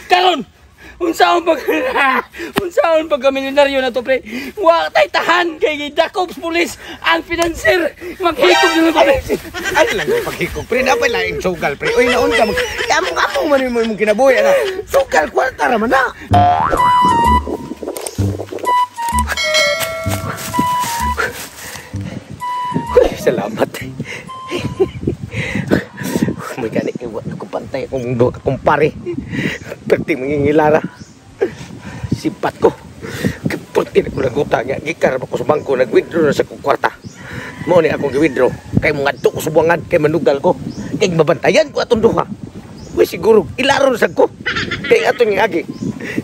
Karon, unsaon pag milyonaryo na to, pre? Wa tay tahan kay Jacobs Police ang financier. Maghikog na to, pre. Ano lang yung paghikog, pre? Dapat lang yung sugal, pre. Uy, naon ka. Among man yung kinabuhi, ano? Sugal, kwarta raman na. Salamat. May gani iwan ako pantay akong pare. Perti mangingilara. Sipat ko. Perti na ko nagutang. Gikar ako sa bangko. Nag-withdraw na sa kwarta. Mo ni akong gi-withdraw. Kay mga to ko subuangan. Kay manugal ko. Kay mabantayan ko atong duha. Uy siguro. Ilaro na ko. Kay atong yung agi.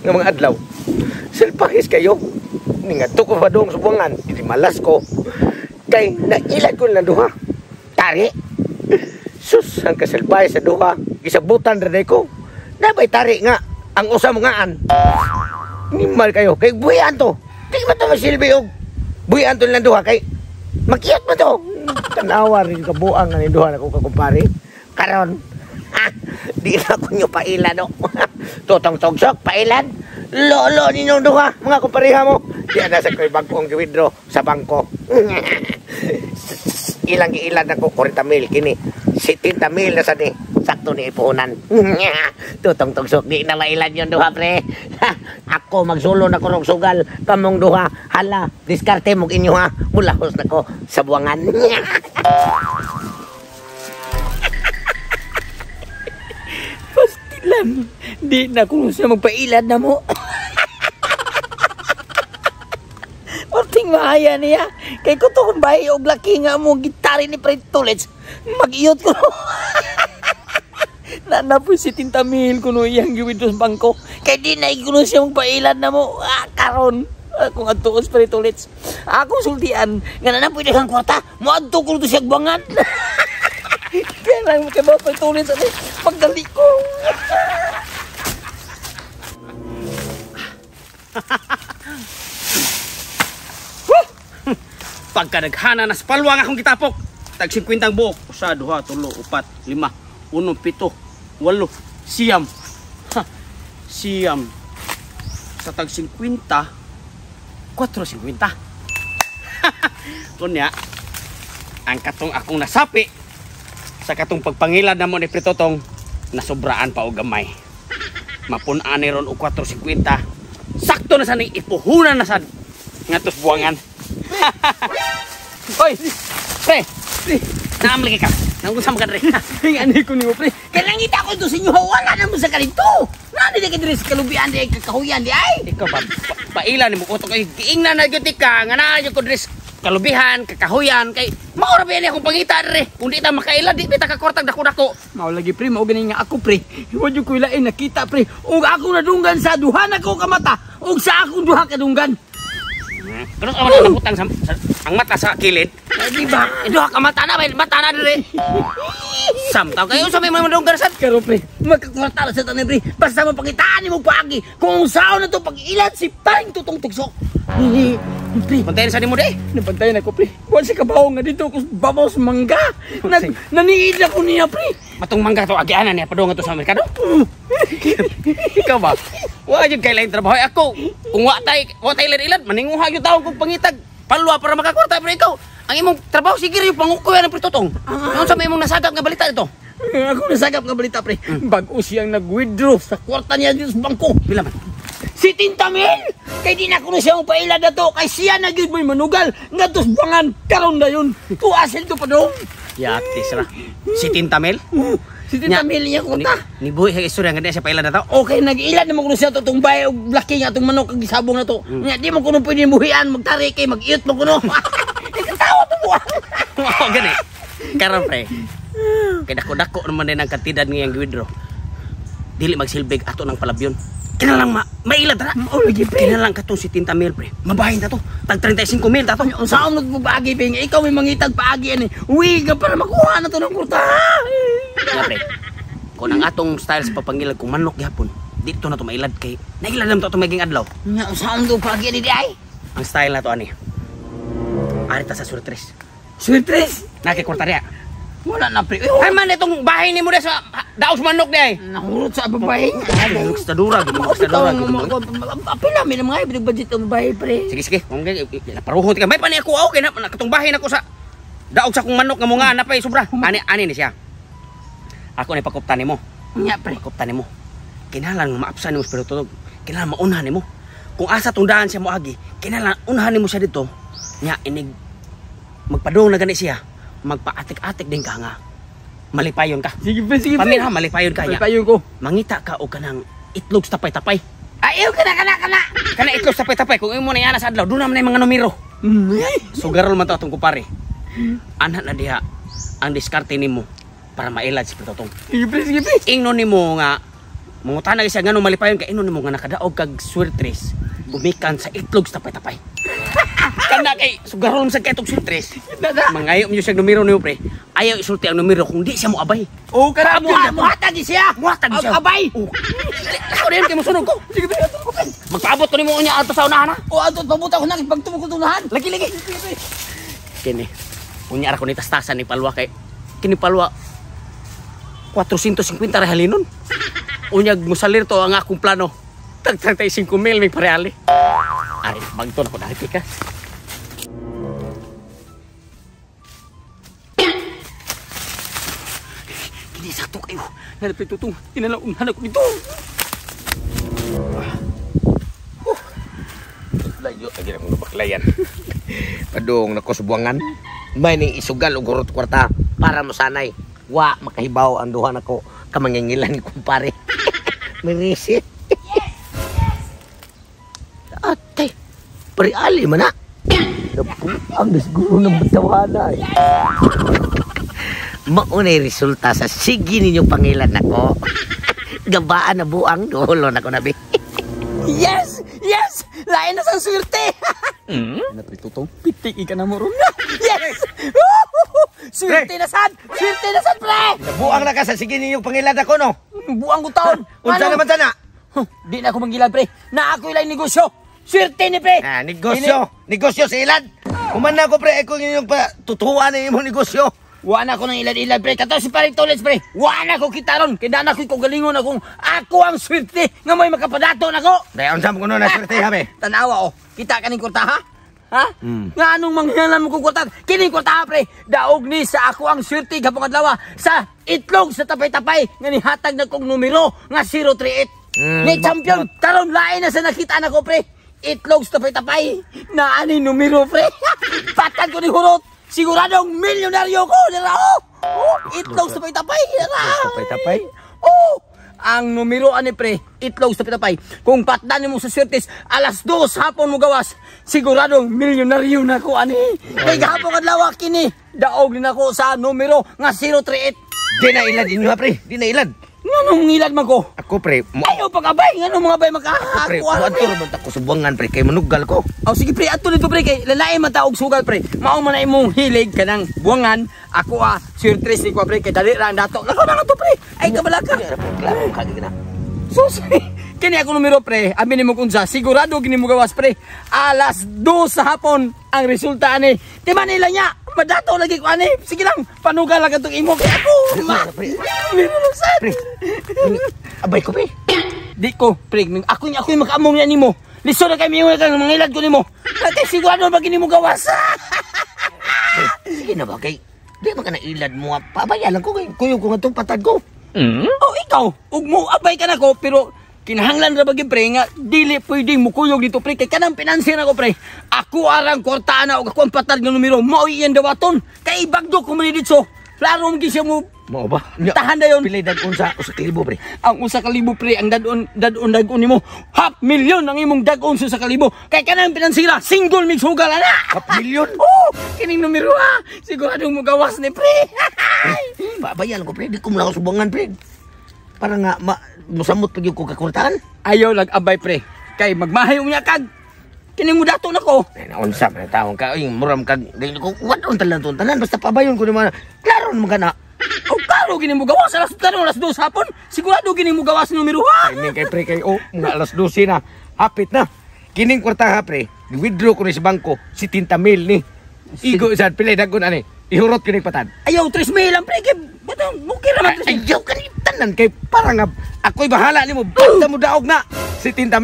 Ng mga adlaw. Selpahis kayo. Nga to ko pa doong subuangan. Hindi malas ko. Kay nailag ko na duha. Tari. Sus, ang kasalbay sa duha. Isabutan rin ko. Nabay tari nga. Ang usa mo ngaan. Nimal kayo. Kay buhian to. Kay ba ito masilbi o buhian to lang duha. Kay makiyot mo to. Tanawa rin kabuang ang duha na kong kakumpari. Karon. Di na ko nyo pailan o. Tutong togsok, pailan. Lolo ninyong duha. Mga kumpariha mo. Di na sa ko'y bangkong giwidro sa bangko. Ilang ako 40,000 kini 70,000 na sa ni sakto ni ipunan. Tutong tugsok di na mailan yon duha pre. Ako magsulo na ko sugal kamong duha hala diskarte mo inyo ha mulahos na ko sa buwangan. Pastilan di na ko siya magpailan na mo. Porting mahaya niya. Kay ko to kung bahay og laki nga mo gitari ni Fred Tulets. Mag-iyot ko. Nanapoy si Tintamil ko no iyang giwidro sa bangko. Kay di na ikuno siya mong pailan na mo. Karon. Akong atuos Fred Tulets. Ako sultian. Nga nanapoy na kang kwarta. Muadto ko to siya gbangan. Kaya lang kay ba Fred Tulets. Pagdali ko. Pagka naghana na sa palwa nga akong gitapok. Tag 50 ang buok. Usa, 2, 3, 4, 5, 1, 7, 8, siyam. Siyam. Sa tag 50, 4.50. Kunya, ang katong akong nasapi sa katong pagpangilad na mo ni Pritotong nasobraan pa o gamay. Mapunaan ni ron o 4.50. Sakto na sa ni ipuhunan na sa ngatos buwangan. Hoy, pre, naamli ka. Nangusam ka rin. Ani ko niyo pre. Kailang kita ko to sa inyo wala na mo sa kanito. Nani di ka diri sa kalubian di kakahuyan di ay. Ikaw pailan ni mo utok kay giingnan na gyud ka nga naa gyud ko diri kalubihan kakahuyan kay mao ra ba ni akong pangita diri. Kung di ta makaila di bita ka kwartag dako-dako. Mao lagi pre mao gani nga ako pre. Wa jud ko ilain nakita pre. Ug ako nadunggan sa duha na ko ka mata. Ug sa akong duha ka dunggan. Pero ako nabutang ang mata sa kilid. Di ba? Duha ka mata na diri. Samtaw kayo sa may madunggan sa karo pre. Magkakwarta sa tanan pre. Basta mo pangitaan mo paagi. Kung saan na to pag-ilat si paring tutong tugsok. Pre, pantayin sa nimo di. Napantayin ako pre. Wa si kabaw nga dito ko babaw sa mangga. Naniid ako niya pre. Matong mangga to agianan niya padung to sa merkado. Ikaw ba? Wa jud kay lain trabaho ako. Kung wa tay ilad maninguha gyud taon kog pangitag. Palwa para makakwarta pero ikaw ang imong trabaho sige yung pangukuyan ng Pritotong. Ano sa imong nasagap nga balita ito? Ako nasagap nga balita pre. Bago siyang nag-withdraw sa kwarta niya dito sa bangko. Pila man? Si Tintamil! Kay di na ko na siya pailad na to. Kay siya na yun mo'y manugal. Nga tos bangan. Karoon na yun. Tuasil to pa doon. Yatis ra. Si Tintamil? Si Tintamil niya kwarta. Ni buhi kay istorya nga di siya pailad na to? Okay, nag-ilad naman ko siya to. Itong bahay o laki nga itong manok ang gisabong na to. Nga di mo kuno pwede buhian. Magtari kay mag-iyot mo kuno. Ikatawa to po. Oo, gani. Karon pre. Kay dako-dako naman din ang kantidad ngayang giwidro. Dili magsilbig ato ng palabyon. Kinalang mailad ra. Oh, lagi pre. Kinalang katong si Tintamil pre. Mabahin ta to. Tag 35,000 ta to. Saan mo paagi pe? Ikaw may mangitag paagi ani. Uwi ka para makuha na to ng kurta. Nga pre. Kung ang atong style sa papangilad kung manok gihapon, dito na to mailad kay. Nailad lang to maging adlaw. Nga saan do paagi ani di ay? Ang style na to ani. Arita sa Suretres. Suretres. Nakikwarta riya. Wala na pre. Ay man itong bahay ni mo na sa daos manok di ay. Nahurot sa babae. Lukstadura, lukstadura. Apila mi na mga ibig budget ang babae pre. Sige sige, kung naparuhon ka may pa ni ako okay na katong bahay nako sa daog sa kong manok nga mga napay sobra. Ani ni siya. Ako ni pakuptan nimo. Nya pre. Pakuptan nimo. Kinahanglan nga maapsan nimo pero tutog. Kinahanglan maunhan nimo. Kung asa tong daan siya mo agi, kinahanglan unahan nimo siya dito. Nya inig magpadung na gani siya. Magpaatik-atik din ka nga. Malipayon ka. Sige pre, sige pre. Paminha malipayon ka nya. Malipayon ko. Mangita ka og kanang itlog sa tapay-tapay. Ayaw kana. Kana itlog sa tapay-tapay kung imo na yana sa adlaw, do na man mga numero. So garol man to atong kupare. Anak na diha ang diskarte nimo para mailad si Petotong. Sige pre. Ingnon nimo nga mangutana siya nganong malipayon ka ingnon nimo nga nakadaog kag swertres gumikan sa itlog sa tapay-tapay. Kana kay sugaron sa ketong swertres. Mangayo mo siya numero niyo pre. Ayaw isulti ang numero kung di siya mo abay. Oh, kana mo hatag siya. Muhatag siya. Abay. Ako rin kay mo sunog ko. Sige pre. Magpaabot ko nimo unya ato sa unahan ha. O ato pabuta ko na pagtumo ko tunahan. Lagi. Kini. Unya ra ko ni tastasan ni Palwa kay kini Palwa 450 rahalinon. Unya musalir to ang akong plano. Tag 35,000 may pareali. Ay, magto na ko dahil ka. Kini sakto kayo. Nalapit tutong. Inalaunhan ako dito. Layo lagi na kong baklayan. Padung na kusbuangan. May ning isugal og gurot kwarta para masanay. Wa makahibaw ang duha nako ka mangingilan ni kumpare. Merisit. Atay. Pari ali man na. Ang siguro ng batawana ay. Maunay resulta sa sige ninyong pangilan nako. Gabaan na buang dulo nako nabi. Yes! Lain na sa swerte. Napitutong. Pitik ka na mo ron. Yes! Swerte na sad pre. Buang na ka sa sige ninyong pangilan nako no. Buang ko taon. Unsa naman sana? Di na ako mangilad pre. Na ako ilay negosyo. Swerte ni pre. Ah, negosyo sa ilad. Kuman na ko pre, ako yung tutuwa na yung negosyo. Wala ko ng ilad-ilad pre. Kato si Paring Tulis pre. Wala ko kita ron. Kaya na ko galingon akong ako ang swerte nga may makapadato na ko. Dahil ang saan ko na swerte habe. Tanawa kita kaning kurta ha? Ha? Nga anong manghilan mo kong kurta? Kining kurta ha pre. Daog ni sa ako ang swerte kapag adlaw sa itlog sa tapay-tapay. Nga nihatag na kong numero nga 038. Ni champion. Taron lain na sa nakita na ko pre. Itlog sa tapay-tapay. Na ani numero pre. Patag ko ni hurot. Siguradong milyonaryo ko, nila itlog sa tapay-tapay, Tapay-tapay? Ang numero ani pre, itlog sa tapay-tapay. Kung patdan mo sa swertes, alas 2 hapon mo gawas, siguradong milyonaryo na ko ani. Kay gahapon adlaw kini, daog din ako sa numero nga 038. Di na ilad inyo pre, di na ilad. Nganong ngilad man ko? Ako pre, Ayaw pag-abay, nganong mga bay pre, makakakuha muadto naman ako sa buwangan pre, kay manugal ko. Sige pre, ato nito pre, kay lalaki man taog sugal pre. Mao man na imong hilig kanang buwangan, ako swertres ni ko pre, kay dali ra ang dato. Lako na to pre. Ay kabalaka. Klaro kagi na. Sus, kini ako numero pre, abi nimo kunsa, sigurado gini mo gawas pre. Alas 2 sa hapon ang resulta ani. Di man nila niya, madato lagi ko ani. Sige lang, panugal lang itong imo kay ako. Pre, abay ko pre. Di ko, pre, ako yung makaamong yan nimo. Liso na kay miyo kang mangilad ko nimo. Kay sigurado ba gini mo gawas. Sige na ba kay, di ba ka na ilad mo, pabayalan ko kay kuyo ko nga itong patad ko. Ikaw, ug mo abay ka na ko, pero kinahanglan ra bagi pre nga dili pwedeng mukuyog dito pre kay kanang pinansin ako pre. Ako arang kwartaan na og ako ang patad nga numero, mao iyan dawaton. Kay bagdo ko man dito. Klaro mo siya mo. Mao ba? Tahan dayon. Pilay dagon sa kalibo pre. Ang 1,000 pre ang dadon nimo. 500,000 ang imong dagon sa 1,000. Kay kanang pinansira, single mix hugal ana. 5,000,000? Kining numero ha. Siguradong mo gawas ni pre. Babayaran ko pre, di ko mula ako subangan pre. Para nga musamot pag yung kukakurtaan. Ayaw lag-abay pre. Kay magmahay unya kag. Kining mo dato na ko. Ay naunsa man taong ka, ay muram kag dili ko wadon tanan basta pabayon ko ni mga klaro naman kana. Klaro gini mo gawas alas 2 hapon. Sigurado gini mo gawas numero ha. Ay kay pre kay mga alas 12 na. Hapit na. Kining kwarta ha pre. Withdraw ko ni sa bangko 70,000 ni. Igo sad pilay dagon ani. ihurot ko patad. Ayaw, 3,000 lang, pre. Bato, okay naman. Ayaw ka ni tanan kay parang ako'y bahala nimo. Basta mo daog na 70,000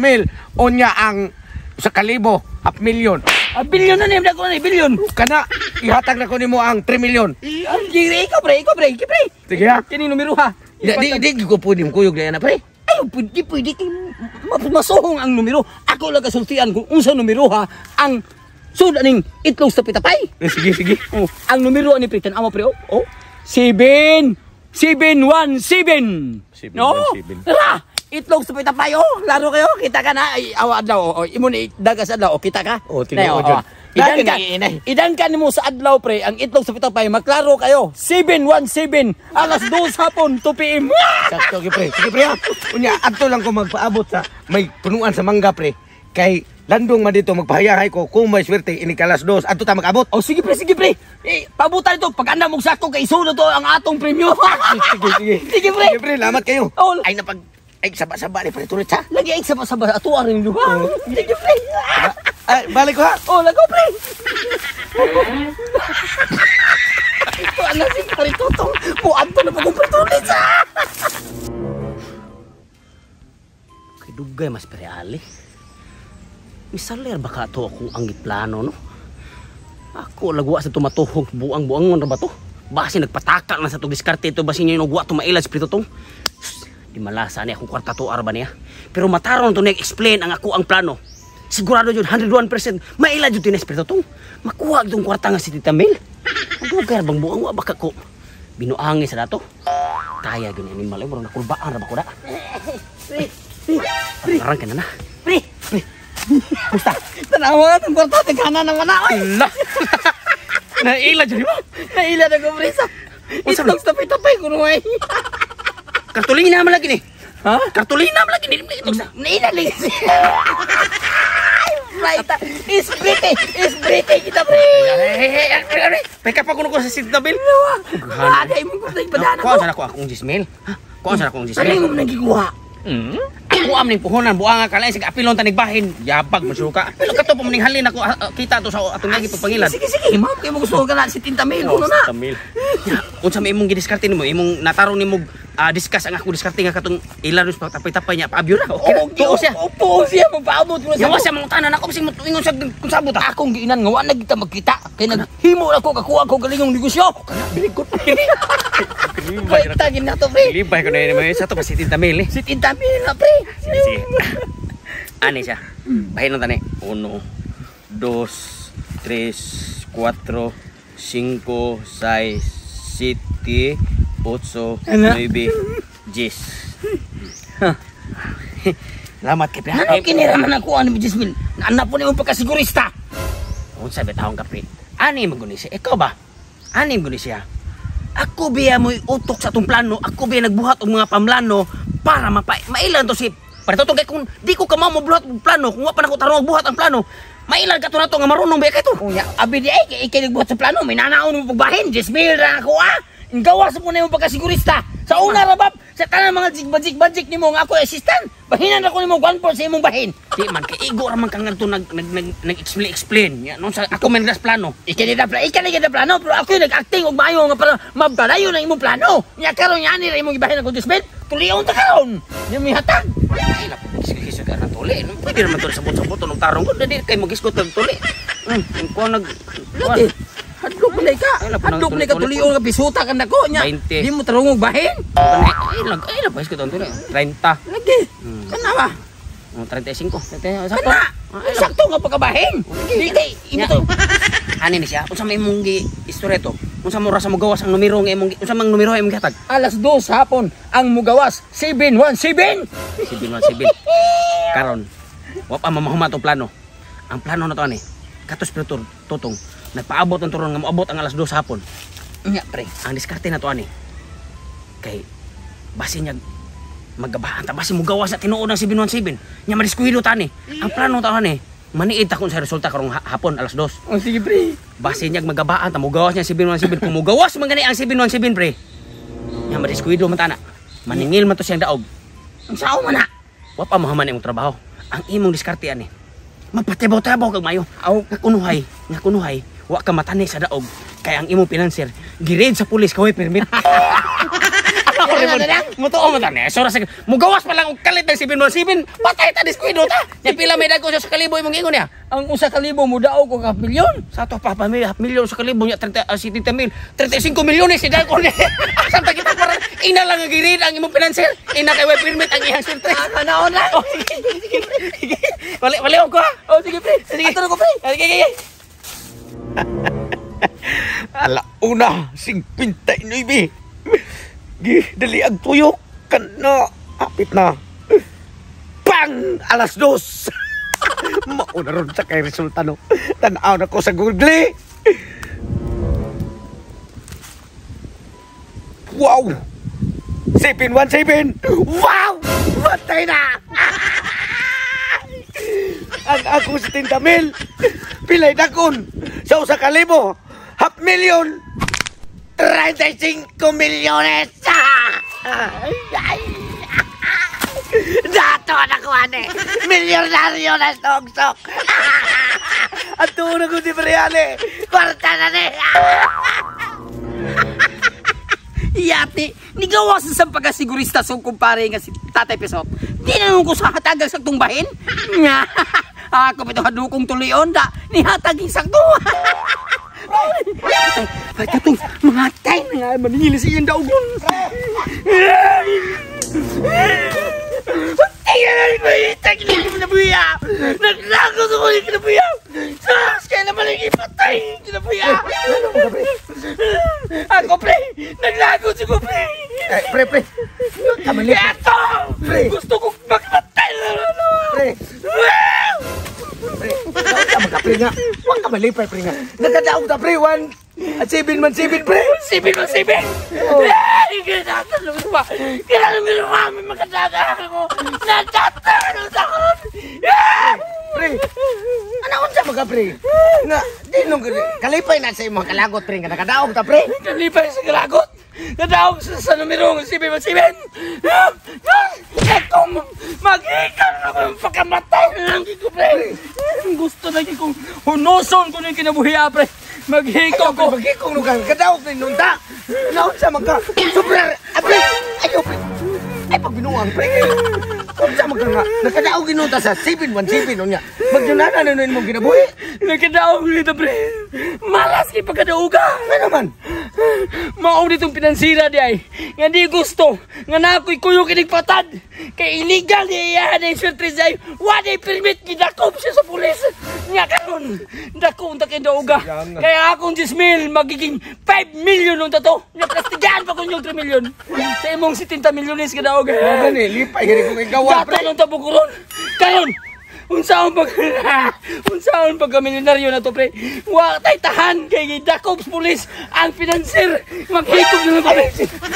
onya ang 1,000, 500,000. Bilyon na niya, ko na bilyon. Kana ihatag na ko nimo ang 3 million. Ikaw, pre. Sige ha. Kini numero ha. Di ko pwede kuyog na pre. Ayaw, pwede. Masuhong ang numero. Ako lang kasultian kung unsa numero ha. Ang sudaning itlog sa pitapay. Sige. Oh, ang numero ni Pritan amo pre. Oh. 717. No? 717. Tara. Itlog sa pitapay oh. Laro kayo. Kita ka na. Ay, awa adlaw. Oh, imo ni dagas adlaw. Oh, kita ka. Oh, tingnan mo dyan. Idan ka nimo sa adlaw pre. Ang itlog sa pitapay. Maklaro kayo. 717. Alas 2 hapon. 2 PM. Sakto pre. Sige pre ha. Unya adto lang ko magpaabot sa may punuan sa mangga pre. Kay landong ma dito magpahayahay ko kung may swerte ini kalas 2 adto ta magabot. Oh sige pre. Pabutan ito pag anda mong sakto kay isuno to ang atong premyo. Sige. Sige pre. Sige pre, lamat kayo. Oh, Ay napag saba-saba ni pre tulit ha. lagi ay saba-saba ato aring duha. Sige pre. Ay balik ko ha. Oh, lago pre. Ito ana si Karitotong. Muadto na pag umpatulit sa. Kay dugay mas pre ali. Misaler baka to ako ang giplano no. Ako lagwa sa tumatuhog buang-buangon ra ba to? Basi nagpatakal na sa tong diskarte ito basi niya nagwa to mailad sprito tong. Di malasa ni akong kwarta to arba niya. Pero mataron to nag-explain ang ako ang plano. Sigurado jud 101% mailad jud tin sprito tong. Makuha tong kwarta nga si Tita Mel. Ang lugar bang buang wa baka ko. Binuangi sa dato. Kaya gyud ni malay murag nakulbaan ra ba ko da. Parang ka na. Pre. Musta? Tanawa ka tong kwarta tigana naman na oy. La. Nailad jud mo. Naila na ko pre sa. Itlog sa pitapay ko no ay. Kartulina man lagi ni. Ha? Kartulina man lagi ni. Itlog sa. Naila lang. Right. Is pretty kita pre. Peka pa kuno ko sa Tita Mel. Ada imong kwarta ipadana Kuha ko. sa ako akong Gismel. Ha? Kuha sa akong Ano Gismel. yung nagikuha? Ako am ning puhunan buang nga kalay sig apilon tanig bahin. Yabag masuka. Pero kato pa maning halin ako kita to sa atong lagi pagpangilad. Sige, ma'am. Kaya mo gusto ka na si Tinta Mel. Ano na? Tamil. Unsa may imong gidiskarte nimo? Imong natarong nimo discuss ang ako diskarte nga katong ilarus pa tapay-tapay niya paabyo na. Okay. Tuo siya. Opo siya. Magpaabot ko na Yawa siya mga tanan ako bising motuingon sa kung sabot ha. Akong giinan nga wa na kita magkita. Kaya naghimo ako kakuha ko galingong negosyo. Bilikot. Kita gina to pre. Libay ko na yun sa to pa si Tita Mel eh. Si Tinta Mel na pre. Sige. Ani siya. Bahin lang tani. 1, 2, 3, 4, 5, 6, 7, 8, 9, 10. Salamat kay Pia. Ano kiniraman ako ano Jismil? Anak po niyo pagkasigurista. Unsa bet taong kapre? Ani maguni siya? Ikaw ba? Ani maguni siya? Ako biya mo utok sa atong plano. Ako biya nagbuhat og mga pamlano para mailan to si Paritotong kay kung di ko kamo buhat og plano, kung wa pa nako tarong buhat ang plano, mailan ka to nato nga marunong ba kay to. Kuya, abi di ay kay nagbuhat sa plano, may nanaon mo pagbahin, Jismil ra ako ah. Gawas mo na yung pagkasigurista. Sa una rabab, sa tanan mga jigbajik nimo nga ako assistant. Bahinan ako nimo 1 sa imong bahin. Di man kay igo ra man kang ngadto nag-explain. Ya non sa ako man gas plano. Ikanida plano, pero ako yung nag-acting og maayo nga para mabalayo na imong plano. Nya karon yani ra imong ibahin ako Jismil. Tulion ta karon. Nya mi hatag. Ay lapo gisgisog ka na tuli. Pwede naman to sabot-sabot nung tarong ko dili kay magisgot ng tuli. Ko nag Lagi. Hadlok man ka. Hadlok man ka tulion nga bisuta ka nako nya. 20. Di mo tarong og bahin. Ay lag gisgot ang tuli. 30. Lagi. Kana ba? 35. Sakto. Sakto nga pagkabahin. Di kay imo to. Ani ni siya? Unsa may imong istorya to? Unsa mo ra sa mogawas ang numero nga imong unsa mang numero imong gihatag? Alas 2 hapon ang mugawas 717. 717. Karon, wa pa mamahuma tong plano. Ang plano na to ani, katos pero tutong nagpaabot ang turon nga moabot ang alas 2 hapon. Nya pre, Ang diskarte na to ani. Kay basi niya magabahan ta basi mugawas sa tinuod ng 717. Nya madiskuhido ta ni. Ang plano ta ani, maniid ta kun sa resulta karong hapon alas 2. oh sige pre. Base niya magabaan ta mugawas niya 717 kung mugawas man gani ang 717 pre. Nya madiskuido man tana. Maningil man to siyang daog. Ang sao man na. Wa pa mahaman imong trabaho. Ang imong diskarte ani. Magpatibaw-tabaw kag mayo. Aw nga kunuhay, wa ka matani sa daog. Kaya ang imong financier, gireid sa pulis kaway permit. Ako rin mo to mo tani. Sora sa mugawas pa lang og kalit ng 717. Patay ta diskuido ta. Nya pila may dagko sa kalibo imong ingon niya. Ang usa ka libo mo daog ko half milyon. Sa to pa half milyon sa kalibo niya 30 mil. 35 milyon si dagko niya. Samta kita para ina lang ang gireid ang imong financier. Ina kay way permit ang iyang surprise. Naon na. Wali ko ha. Oh sige pre. Sige ato ko pre. Sige. Ala una, 59. Dali ang tuyok kan na apit na. Bang! Alas 2. Mauna ron sa kay resulta no. Tanaw na ko sa Google. Wow! 717! Wow! Matay na! Ang ako 70,000. Pilay dakon. Sa usa ka libo. 500,000. 35 milyones! Dato na ko ane! Milyonaryo na stogsok! At tuno ko si Briane! Kwarta na ne! Yati, ni gawas sa pagasigurista sa kumpare nga si Tatay Pesok. Di na nung ko sa hatagang saktong bahin. Nga, ako pito hadukong tulion da. Ni hataging sakto. Ay, katong mga tay na nga maningili sa iyong daugon. Ay, may kinabuya. Naglagos ako yung kinabuya. Sas, kaya naman yung ipatay yung kinabuya. Ako, pre. Naglagos ako, pre. Pre. Kamali. Eto! Pre. Gusto kong magpatay na ano. Pre. Pre. Pre nga. Huwag ka malipay, pre nga. Nagkadaog ta, pre. 1 at 717, pre. 717! Ay, kinatatanong mo ba? Kinatatanong mo ba? May magkataga ako. Natatanong ako. Pre. Ano unsa mga pre? Nga, di nung kalipay na sa imong kalagot, pre. Nga nakadaog ta, pre. Kalipay sa kalagot. Nadaog sa numero 717. Ito, mag-ikan na ko yung pagkamatay na lang ko, pre. Gusto na kong hunoson ko na yung kinabuhiya, pre. Maghikaw ko. Maghikaw nung kadaog na nung ta. Ano unsa mga super, pre. Ayaw, pre. Ay, pag binuang, pre. Kung sa mga nga, nakadaog inuta sa 717 nun niya. Magdunana na nun mong ginabuhi. Nakadaog nito, pre. Malas kay pagkadaog ka. Ano naman? Mao ditong pinansira di ay. Nga di gusto. Nga na ako'y kuyong kinigpatad. Kay illegal di iyahan na yung surprise ay. Waday permit gidakop siya sa pulis. Nga karon dako unta kay dauga. Kaya akong 10 mil magiging 5 million nung tato. Nga plastigaan pa ko yung 3 million. Sa imong 70 milyones ka dauga. Gani, lipay gani kong ikaw, pre. Dato nung tabukuron. Karon unsaon pag milyonaryo na to, pre. Wa tay tahan kay dakop pulis ang financier. Maghikog na lang, pre.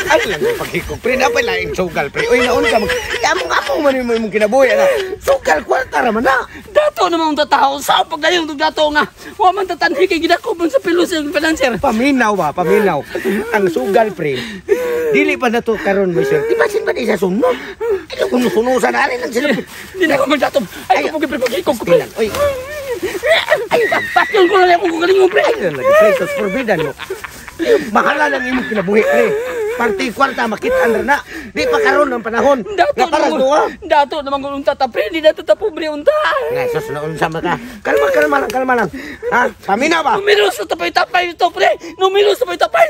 Ay lang paghikog, pre. Napay laing sugal, pre. Uy, naon ka. Among man imong kinabuhi, ana. Sugal, kwarta raman na. Dato naman ang tataho. Saan pag dayon itong dato nga? Wa man tatanhi kay gidakop sa pilos ang financier. Paminaw ba? Paminaw. Ang sugal, pre. Dili pa na to karon mo, sir. Di ba sin ba di sa sunod? Ano kung sunusan na rin ang sila? Di na ako magdatop. Ay, kapag ipagpagikog ko, pre. Uy. Ay, patyon ko na lang kung galing mo, pre. Ay, lagi, pre. Tos forbidden mo. Mahala lang imong kinabuhi, pre. Parti kwarta makita na. Di pa karon ng panahon. Dato Nga parang duwa. Dato naman kung unta ta, pre. Di dato ta pobre unta. Nga, sus na unsa ka. Kalma lang. Ha? Paminaw ba? Numero sa tapay-tapay ito, pre. Numero sa tapay-tapay.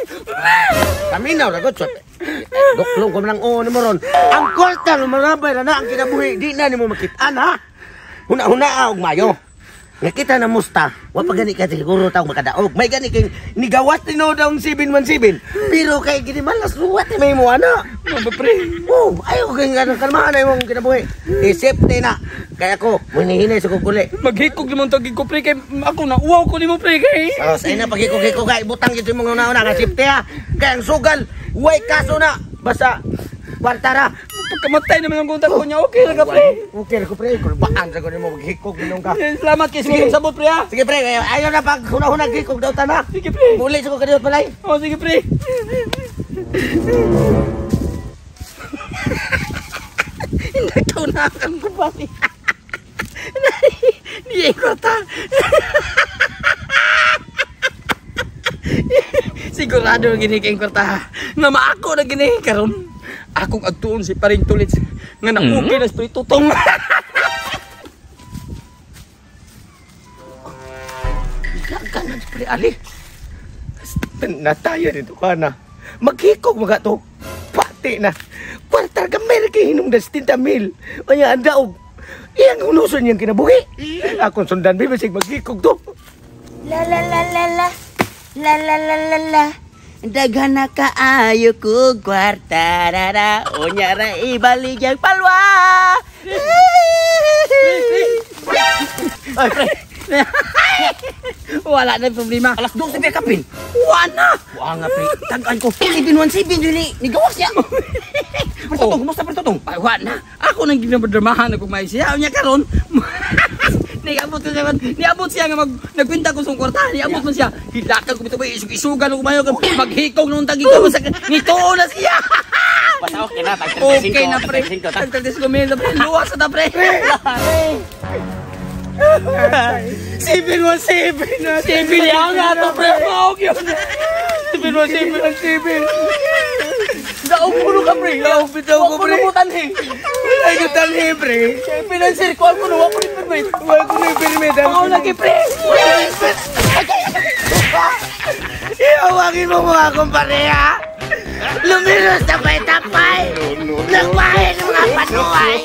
Paminaw ra gud. Doklong ko man ang mo ron. Ang kwarta lumalabay na ang kinabuhi. Di na nimo makita ha. Huna-huna og mayo. Nakita na musta, wa pa gani ka siguro taong makadaog. May gani kay nigawas tinod ang 717. Pero kay gini malas luwat may mo ana. Mga pre. Oh, ayo kay nga kalmahan na imong kinabuhi. Safety na. Kaya ako, munihinay sa kukuli. Maghikog naman tagig ko, pre. Kay ako na uwaw ko ni mo, pre. Kay. Oh, sa ina pagikog-hikog kay butang gito imong una-una ka safety ha. Kaya ang sugal, way kaso na. Basta kwartara. Pagkamatay naman ang kunta ko niya, okay lang ka, pre. Okay ko pre, kulbaan sa ko nimo maghikog ginong ka. Salamat kay sige sabot, pre, ha. Sige pre, ayaw na pag huna-huna hikog daw ta na. Sige, pre. Muli sa ko kaniyot palay. Oh, sige, pre. Nagtaunakan ko pa ni. Di ko ta. Sigurado na gini kayong kwarta. Nga maako na gini karon. Akong agtuon si paring tulits nga naugay na espiritu tong. Dagan na espiritu ali. Nataya dito ka na. Maghikog mga to. Pati na. Kwarta ka meron kay hinom na 70,000. Kaya ang daog. Iyang unuson niyang kinabuhi. Akong sundan bibasig maghikog to. La la la la la. La la la la la. Daghan na kaayo ko kwarta rara. Onya ra ibalik yang palwa. Ay, pre. Wala na problema. Alas 12 pa kapin. Wala. Wa nga pre. Tagaan ko. Ibinwan si Bin ni gawas niya. Pertotong, kumusta pertotong? Ay, wala. Ako nang ginabadramahan ako may siya. Nya karon. Niabot ko siya. Niabot siya nga nagkwenta ko sa kwarta. Niabot man siya. Hilakan ko bitaw isug-isugan ko mayo maghikog nung tagi ko sa nito na siya. Basta okay na. Okay na pre. Tagtagtis ko mil na pre. Luwas na pre. 717 na. 7 yan nga to pre. Maog yun. 717. Daog puno ka pre. Daog bitaw ko pre. Huwag ko tanhi. Ay ko tanhi pre. Financier ko ako nuwa ko ni permit. Huwag ko na permit. Ako lagi pre. Iawagin mo mga kumpare ha. Lumilos na pa'y tapay. Nagpahin ng mga panuay.